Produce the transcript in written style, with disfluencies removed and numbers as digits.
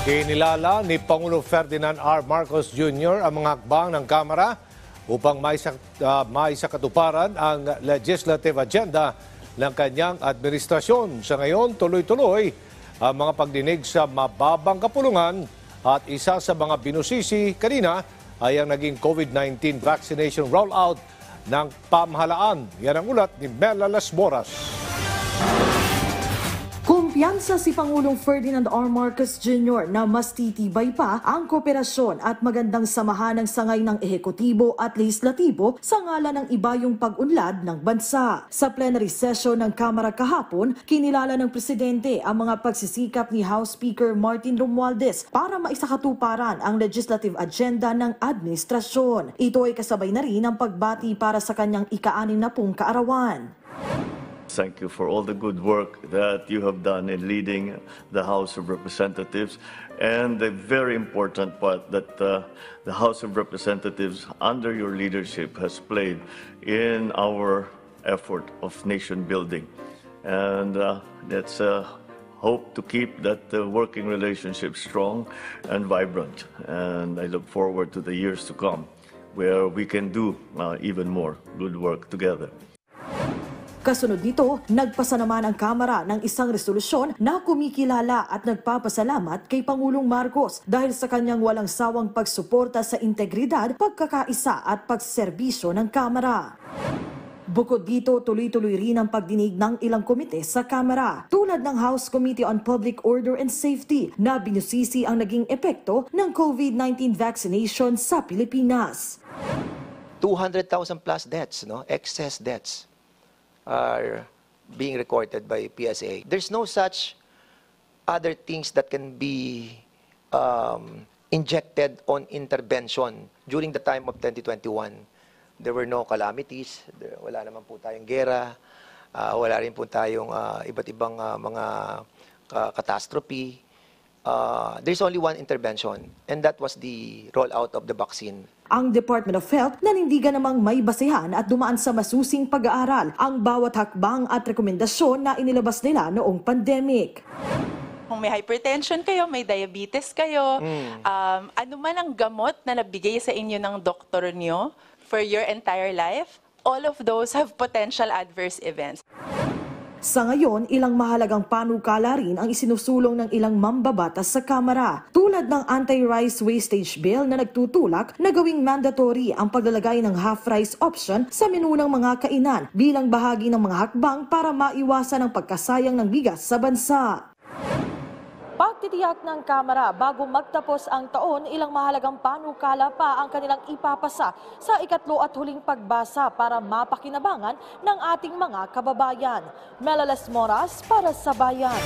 Kinilala ni Pangulong Ferdinand R. Marcos Jr. ang mga hakbang ng Kamara upang maisakatuparan ang legislative agenda ng kanyang administrasyon. Sa ngayon, tuloy-tuloy ang mga pagdinig sa mababang kapulungan at isa sa mga binusisi kanina ay ang naging COVID-19 vaccination rollout ng pamahalaan. Yan ang ulat ni Mela Las Moras. Kumpiyansa si Pangulong Ferdinand R. Marcos Jr. na mas titibay pa ang kooperasyon at magandang samahan ng sangay ng ehekutibo at legislatibo sa ngalan ng ibayong pag-unlad ng bansa. Sa plenary session ng Kamara kahapon, kinilala ng Presidente ang mga pagsisikap ni House Speaker Martin Romualdez para maisakatuparan ang legislative agenda ng administrasyon. Ito ay kasabay na rin ang pagbati para sa kanyang ika-60 kaarawan. Thank you for all the good work that you have done in leading the House of Representatives and the very important part that the House of Representatives under your leadership has played in our effort of nation building. And let's hope to keep that working relationship strong and vibrant. And I look forward to the years to come where we can do even more good work together. Kasunod nito, nagpasa naman ang Kamara ng isang resolusyon na kumikilala at nagpapasalamat kay Pangulong Marcos dahil sa kanyang walang sawang pagsuporta sa integridad, pagkakaisa at pagserbisyo ng Kamara. Bukod dito, tuloy-tuloy rin ang pagdinig ng ilang komite sa Kamara, tulad ng House Committee on Public Order and Safety na binusisi ang naging epekto ng COVID-19 vaccination sa Pilipinas. 200,000 plus deaths, excess deaths are being recorded by PSA. There's no such other things that can be injected on intervention during the time of 2021. There were no calamities, wala naman po tayong gera, wala rin po tayong iba't ibang mga catastrophe. There's only one intervention, and that was the rollout of the vaccine. Ang Department of Health nanindigan namang may basehan at dumaan sa masusing pag-aaral ang bawat hakbang at rekomendasyon na inilabas nila noong pandemic. Kung may hypertension kayo, may diabetes kayo, ano man ang gamot na nabigay sa inyo ng doktor nyo for your entire life, all of those have potential adverse events. Sa ngayon, ilang mahalagang panukala rin ang isinusulong ng ilang mambabatas sa Kamara, tulad ng Anti-Rice Wastage Bill na nagtutulak na gawing mandatory ang paglalagay ng half-rice option sa menu ng mga kainan bilang bahagi ng mga hakbang para maiwasan ang pagkasayang ng bigas sa bansa. Pagtitiyak ng Kamara bago magtapos ang taon, ilang mahalagang panukala pa ang kanilang ipapasa sa ikatlo at huling pagbasa para mapakinabangan ng ating mga kababayan. Mela Las Moras para sa Bayan.